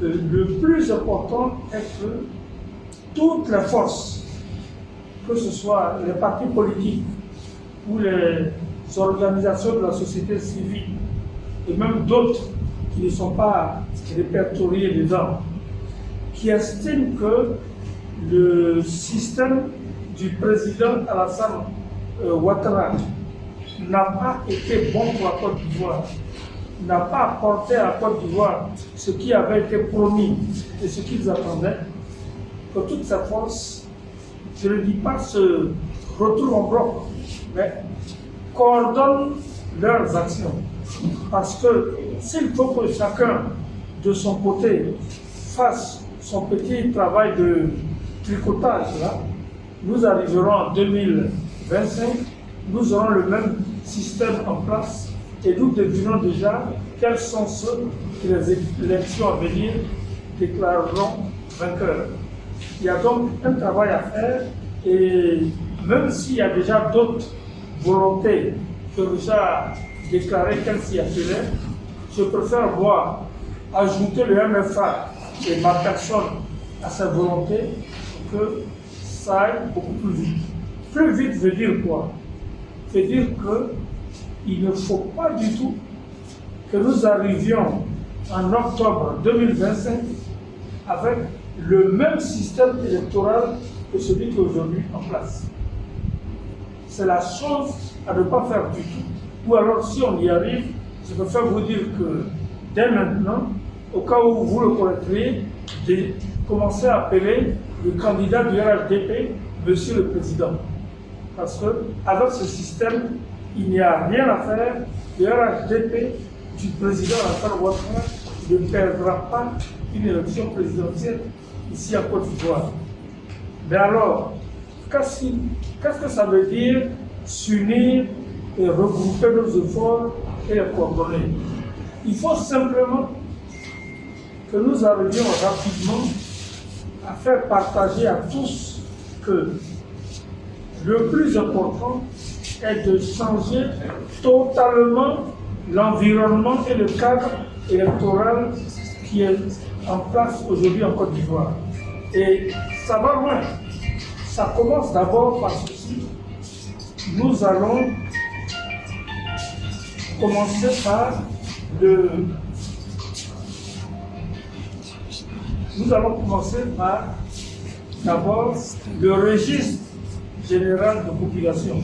que le plus important est que toutes les forces, que ce soit les partis politiques ou les organisations de la société civile, et même d'autres qui ne sont pas répertoriés dedans, qui estiment que le système du président Alassane Ouattara n'a pas été bon pour la Côte d'Ivoire, n'a pas apporté à la Côte d'Ivoire ce qui avait été promis et ce qu'ils attendaient, que toutes ces forces, je ne dis pas se retrouvent en bloc, mais coordonnent leurs actions. Parce que s'il faut que chacun de son côté fasse son petit travail de tricotage, là, nous arriverons en 2025, nous aurons le même système en place et nous devinons déjà quels sont ceux que les élections à venir déclareront vainqueurs. Il y a donc un travail à faire et même s'il y a déjà d'autres volontés que déjà déclarées qu'elles s'y appelaient, je préfère voir ajouter le MFA et ma personne à sa volonté que ça aille beaucoup plus vite. Plus vite veut dire quoi? Veut dire qu'il ne faut pas du tout que nous arrivions en octobre 2025 avec le même système électoral que celui qui est aujourd'hui en place. C'est la chose à ne pas faire du tout. Ou alors, si on y arrive, je préfère vous dire que dès maintenant, au cas où vous le connaîtriez, de commencer à appeler le candidat du RHDP, Monsieur le Président. Parce qu'avec ce système, il n'y a rien à faire. Le RHDP du président Alassane Ouattara ne perdra pas une élection présidentielle ici à Côte d'Ivoire. Mais alors, qu'est-ce que ça veut dire s'unir et regrouper nos efforts et les coordonner? Il faut simplement que nous arrivions rapidement à faire partager à tous que le plus important est de changer totalement l'environnement et le cadre électoral qui est en place aujourd'hui en Côte d'Ivoire. Et ça va loin. Ça commence d'abord par ceci. Nous allons commencer par d'abord le registre général de population.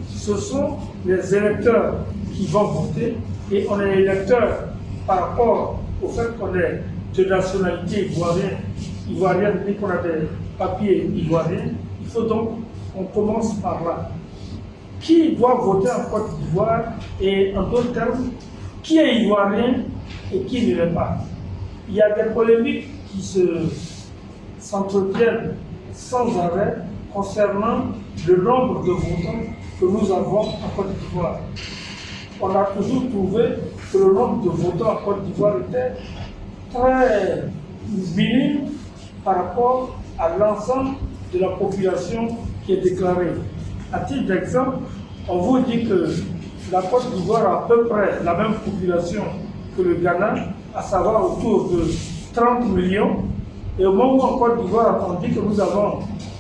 Ce sont les électeurs qui vont voter et on est électeurs par rapport au fait qu'on est de nationalité ivoirienne et qu'on a des papiers ivoiriens. Il faut donc qu'on commence par là. Qui doit voter en Côte d'Ivoire et en d'autres termes, qui est ivoirien et qui ne l'est pas? Il y a des polémiques qui s'entretiennent sans arrêt concernant le nombre de votants que nous avons en Côte d'Ivoire. On a toujours trouvé que le nombre de votants en Côte d'Ivoire était très minime par rapport à l'ensemble de la population qui est déclarée. À titre d'exemple, on vous dit que la Côte d'Ivoire a à peu près la même population que le Ghana, à savoir autour de 30 millions. Et au moment où en Côte d'Ivoire, on dit que nous avons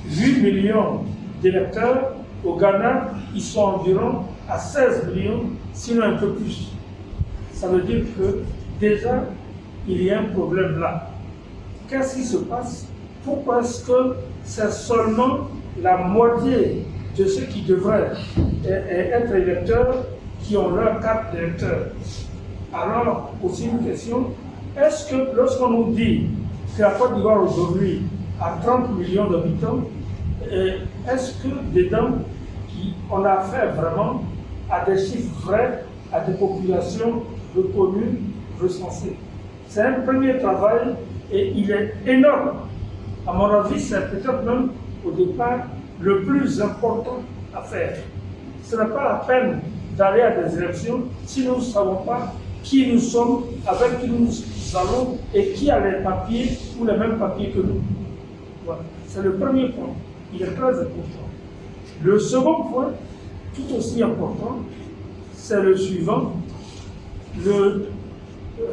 8 millions d'électeurs, au Ghana, ils sont environ à 16 millions, sinon un peu plus. Ça veut dire que déjà, il y a un problème là. Qu'est-ce qui se passe? Pourquoi est-ce que c'est seulement la moitié de ceux qui devraient être électeurs qui ont leur carte d'électeur? Alors, aussi une question, est-ce que lorsqu'on nous dit que la Côte d'Ivoire aujourd'hui a 30 millions d'habitants, est-ce que dedans, on a affaire vraiment à des chiffres vrais, à des populations reconnues, recensées? C'est un premier travail et il est énorme. À mon avis, c'est peut-être même au départ le plus important à faire. Ce n'est pas la peine d'aller à des élections si nous ne savons pas qui nous sommes, avec qui nous allons et qui a les papiers ou les mêmes papiers que nous. Voilà. C'est le premier point. Il est très important. Le second point, tout aussi important, c'est le suivant. Le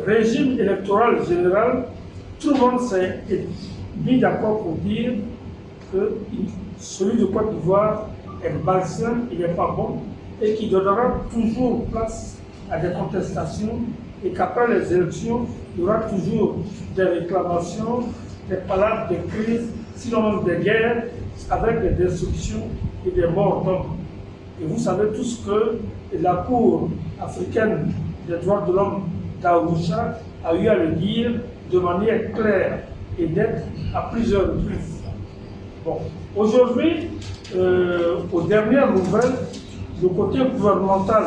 régime électoral général tout le monde s'est mis d'accord pour dire que celui de Côte d'Ivoire est malsain, il n'est pas bon, et qui donnera toujours place à des contestations, et qu'après les élections, il y aura toujours des réclamations, des palabres, des crises, sinon même des guerres, avec des destructions et des morts d'hommes. Et vous savez tous que la Cour africaine des droits de l'homme d'Arusha a eu à le dire de manière claire et nette à plusieurs reprises. Bon, aujourd'hui, aux dernières nouvelles, le côté gouvernemental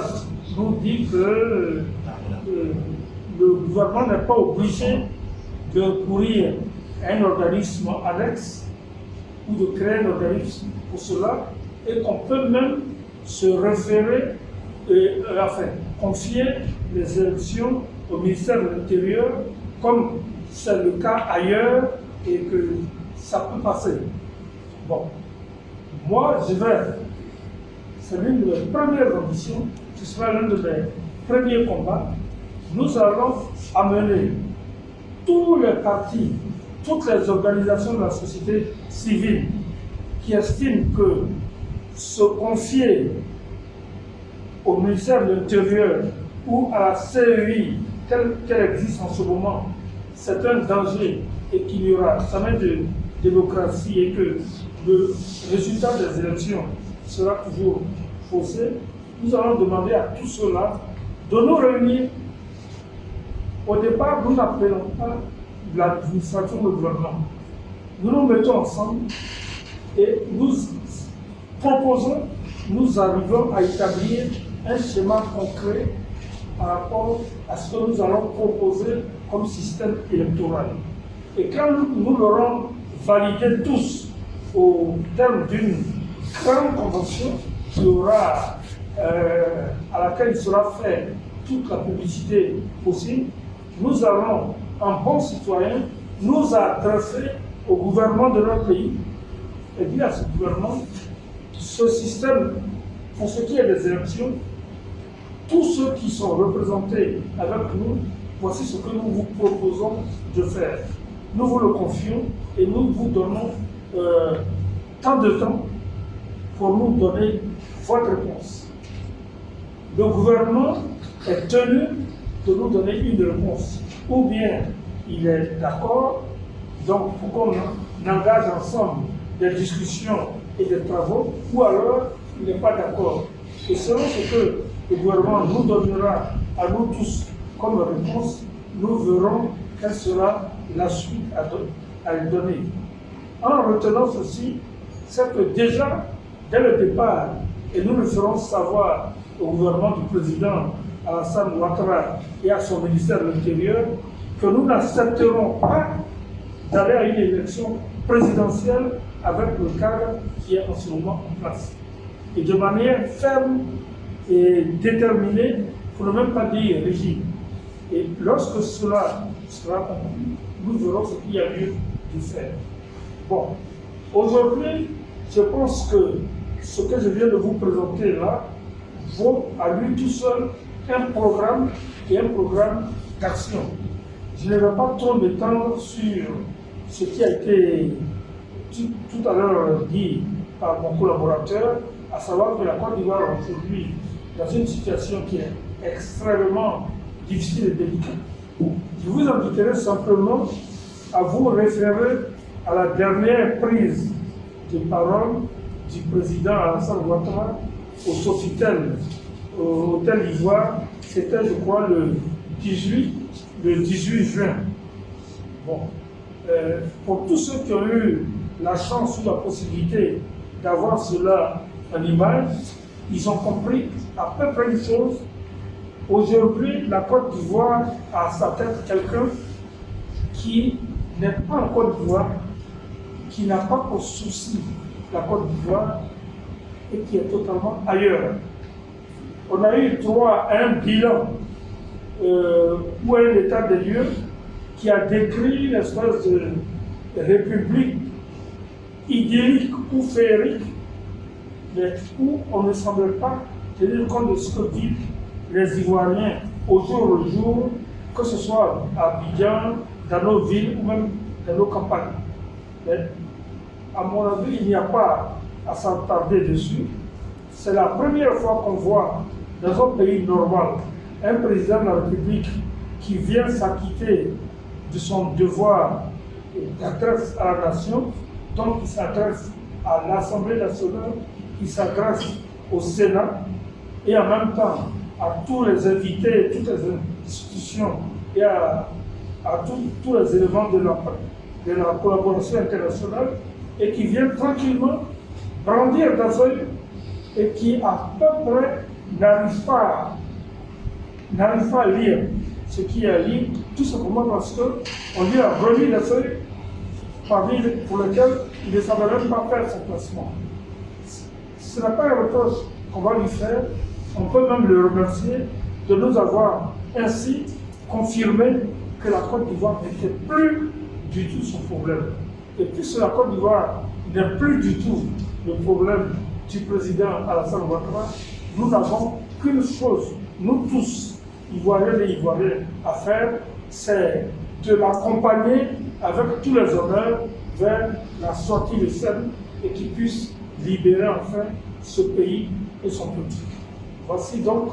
nous dit que le gouvernement n'est pas obligé de recourir à un organisme annexe ou de créer un organisme pour cela, et qu'on peut même se référer, enfin, confier les élections au ministère de l'Intérieur, comme c'est le cas ailleurs et que ça peut passer. Bon, moi, c'est l'une de mes premières ambitions, ce sera l'un de mes premiers combats. Nous allons amener tous les partis, toutes les organisations de la société civile qui estiment que se confier au ministère de l'Intérieur ou à la CEI telle qu'elle existe en ce moment, c'est un danger et qu'il n'y aura jamais de démocratie et que le résultat des élections sera toujours faussé. Nous allons demander à tous ceux-là de nous réunir. Au départ, nous n'appelons pas l'administration du gouvernement. Nous nous mettons ensemble et nous proposons, nous arrivons à établir un schéma concret par rapport à ce que nous allons proposer comme système électoral. Et quand nous l'aurons validé tous au terme d'une grande convention qui aura, à laquelle il sera fait toute la publicité possible, nous allons, en bon citoyen, nous adresser au gouvernement de notre pays et dire à ce gouvernement, ce système, pour ce qui est des élections, tous ceux qui sont représentés avec nous, voici ce que nous vous proposons de faire. Nous vous le confions et nous vous donnons tant de temps pour nous donner votre réponse. Le gouvernement est tenu de nous donner une réponse. Ou bien il est d'accord, donc pour qu'on engage ensemble des discussions et des travaux, ou alors il n'est pas d'accord. Et selon ce que le gouvernement nous donnera à nous tous comme réponse, nous verrons quelle sera la suite à lui donner. En retenant ceci, c'est que déjà, dès le départ, et nous le ferons savoir au gouvernement du président Alassane Ouattara et à son ministère de l'Intérieur, que nous n'accepterons pas d'aller à une élection présidentielle avec le cadre qui est en ce moment en place. Et de manière ferme et déterminée, pour ne même pas dire rigide. Et lorsque cela sera conclu, nous verrons ce qu'il y a lieu de faire. Bon, aujourd'hui, je pense que ce que je viens de vous présenter là vaut à lui tout seul un programme et un programme d'action. Je ne vais pas trop m'étendre sur ce qui a été tout à l'heure dit par mon collaborateur, à savoir que la Côte d'Ivoire est aujourd'hui dans une situation qui est extrêmement difficile et délicate. Je vous inviterai simplement à vous référer à la dernière prise de parole du président Alassane Ouattara au Sofitel, au Hôtel Ivoire. C'était, je crois, le 18 juin. Bon. Pour tous ceux qui ont eu la chance ou la possibilité d'avoir cela en image, ils ont compris à peu près une chose. Aujourd'hui, la Côte d'Ivoire a à sa tête quelqu'un qui n'est pas en Côte d'Ivoire, qui n'a pas pour souci la Côte d'Ivoire et qui est totalement ailleurs. On a eu droit à un bilan ou à un état des lieux qui a décrit une espèce de république idyllique ou féerique, mais où on ne semble pas tenir compte de ce que vivent les Ivoiriens au jour le jour, que ce soit à Abidjan, dans nos villes ou même dans nos campagnes. Mais, à mon avis, il n'y a pas à s'attarder dessus. C'est la première fois qu'on voit dans un pays normal un président de la République qui vient s'acquitter de son devoir d'adresse à la nation, donc il s'adresse à l'Assemblée nationale, il s'adresse au Sénat et en même temps à tous les invités, toutes les institutions et à tous les éléments de la collaboration internationale et qui vient tranquillement brandir dans un et qui à peu près n'arrive pas à lire ce qui est à lire, tout simplement parce qu'on lui a remis les feuilles parmi pour lesquelles il ne savait même pas faire son placement. Ce n'est pas un reproche qu'on va lui faire, on peut même le remercier de nous avoir ainsi confirmé que la Côte d'Ivoire n'était plus du tout son problème. Et puisque la Côte d'Ivoire n'est plus du tout le problème du président Alassane Ouattara, nous n'avons qu'une chose, nous tous, Ivoiriens et Ivoiriens, à faire, c'est de l'accompagner avec tous les honneurs vers la sortie de scène et qu'il puisse libérer enfin ce pays et son peuple. Voici donc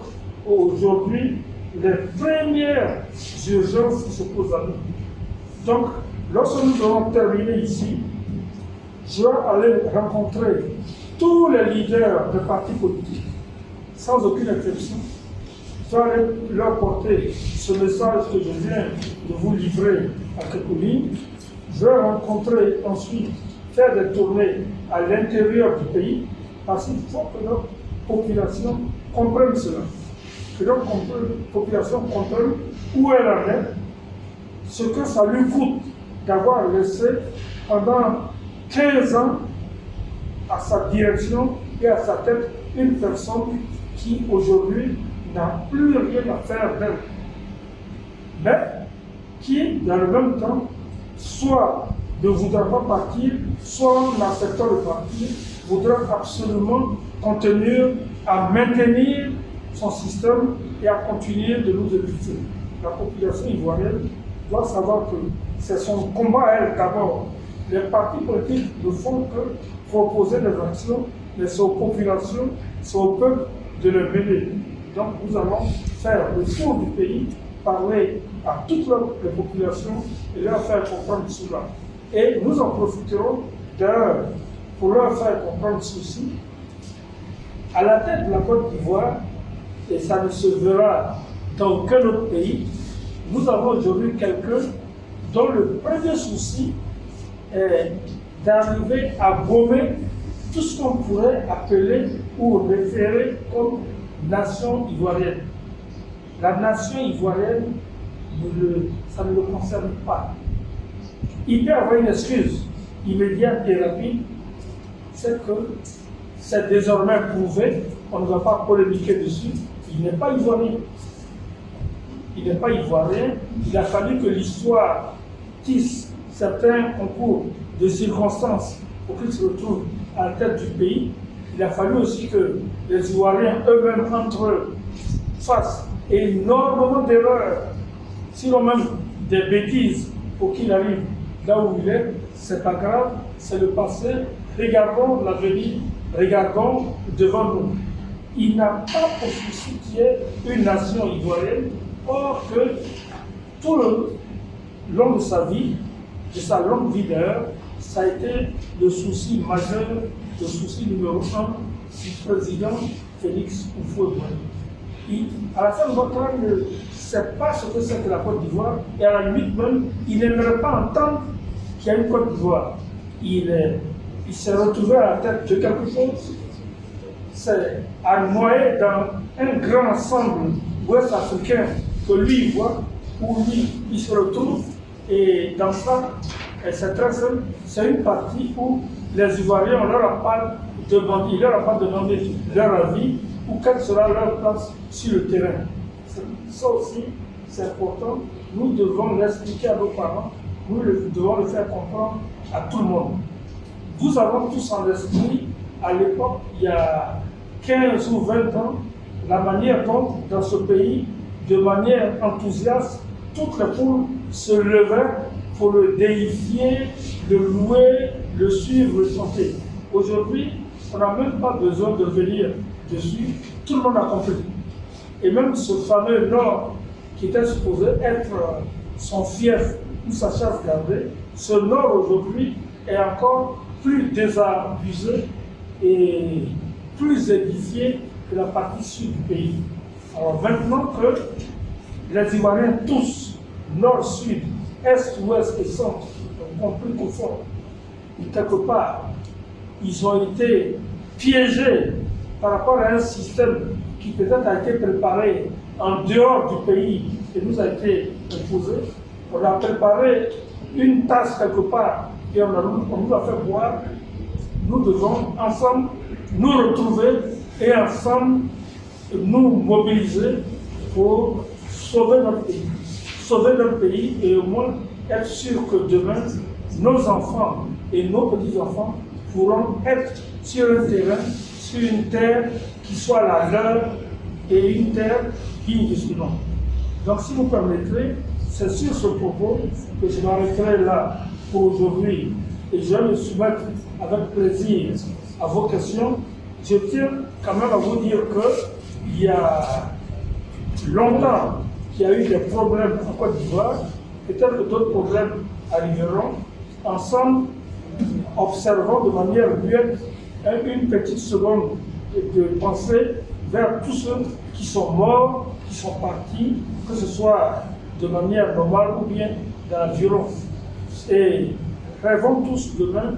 aujourd'hui les premières urgences qui se posent à nous. Donc, lorsque nous aurons terminé ici, je vais aller rencontrer tous les leaders de partis politiques, sans aucune exception. Je vais aller leur porter ce message que je viens de vous livrer à quelques lignes. Je vais rencontrer ensuite, faire des tournées à l'intérieur du pays, parce qu'il faut que notre population comprenne cela. Que notre population comprenne où elle en est, ce que ça lui coûte d'avoir laissé pendant 15 ans à sa direction et à sa tête une personne qui aujourd'hui n'a plus rien à faire d'elle, mais qui, dans le même temps, soit ne voudra pas partir, soit en acceptant de partir, voudra absolument continuer à maintenir son système et à continuer de nous éduquer. La population ivoirienne doit savoir que c'est son combat à elle d'abord. Les partis politiques ne font que proposer des actions, mais c'est aux populations, c'est au peuple de les mener. Donc nous allons faire le tour du pays, parler à toutes les populations et leur faire comprendre cela. Et nous en profiterons d'ailleurs pour leur faire comprendre ceci. À la tête de la Côte d'Ivoire, et ça ne se verra dans aucun autre pays, nous avons aujourd'hui quelqu'un dont le premier souci est d'arriver à gommer tout ce qu'on pourrait appeler ou référer comme nation ivoirienne. La nation ivoirienne, ça ne le concerne pas. Il peut avoir une excuse immédiate et rapide, c'est que c'est désormais prouvé, on ne va pas polémiquer dessus, il n'est pas ivoirien. Il n'est pas ivoirien, il a fallu que l'histoire tisse certains concours de circonstances pour qu'il se retrouve à la tête du pays. Il a fallu aussi que les Ivoiriens eux-mêmes entre eux fassent énormément d'erreurs, sinon même des bêtises pour qu'il arrive là où il est. C'est pas grave, c'est le passé. Regardons l'avenir, regardons devant nous. Il n'a pas pour souci qu'il y ait une nation ivoirienne, or que tout le long de sa vie, de sa longue vie d'ailleurs, ça a été le souci majeur, le souci numéro 1 du président Félix Houphouët-Boigny. Alassane Ouattara ne sait pas ce que c'est que la Côte d'Ivoire, et à la limite même, il n'aimerait pas entendre qu'il y a une Côte d'Ivoire. Il s'est retrouvé à la tête de quelque chose, c'est à noyer dans un grand ensemble ouest-africain que lui voit, où lui il se retrouve, et dans ça, c'est très simple, c'est une partie où les Ivoiriens, on leur a pas demandé, il leur a pas demandé leur avis ou quelle sera leur place sur le terrain. Ça aussi, c'est important. Nous devons l'expliquer à nos parents, nous devons le faire comprendre à tout le monde. Nous avons tous en esprit, à l'époque, il y a 15 ou 20 ans, la manière dont, dans ce pays, de manière enthousiaste, toutes les poules se levaient pour le déifier, le louer, le suivre, le chanter. Aujourd'hui, on n'a même pas besoin de revenir dessus, tout le monde a compris. Et même ce fameux Nord, qui était supposé être son fief ou sa chasse gardée, ce Nord aujourd'hui est encore plus désabusé et plus édifié que la partie sud du pays. Alors maintenant que les Ivoiriens tous, nord, sud, est, ouest et centre, ont compris qu'au fond, quelque part, ils ont été piégés par rapport à un système qui peut-être a été préparé en dehors du pays et nous a été imposé. On a préparé une tasse quelque part et on nous a fait boire. Nous devons ensemble nous retrouver et ensemble nous mobiliser pour sauver notre pays. Sauver notre pays et au moins être sûr que demain, nos enfants et nos petits-enfants pourront être sur un terrain, sur une terre qui soit la leur et une terre digne de ce nom. Donc si vous permettrez, c'est sur ce propos que je m'arrêterai là pour aujourd'hui et je vais me soumettre avec plaisir à vos questions. Je tiens quand même à vous dire qu'il y a longtemps qu'il y a eu des problèmes en Côte d'Ivoire, peut-être que d'autres problèmes arriveront. Ensemble, observons de manière muette une petite seconde de pensée vers tous ceux qui sont morts, qui sont partis, que ce soit de manière normale ou bien dans la violence. Et rêvons tous demain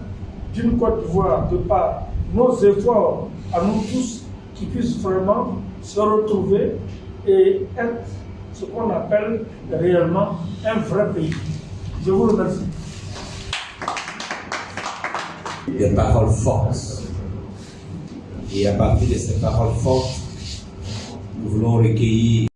d'une Côte d'Ivoire de par nos efforts à nous tous qui puissent vraiment se retrouver et être ce qu'on appelle réellement un vrai pays. Je vous remercie. Des paroles fortes. Et à partir de ces paroles fortes, nous voulons recueillir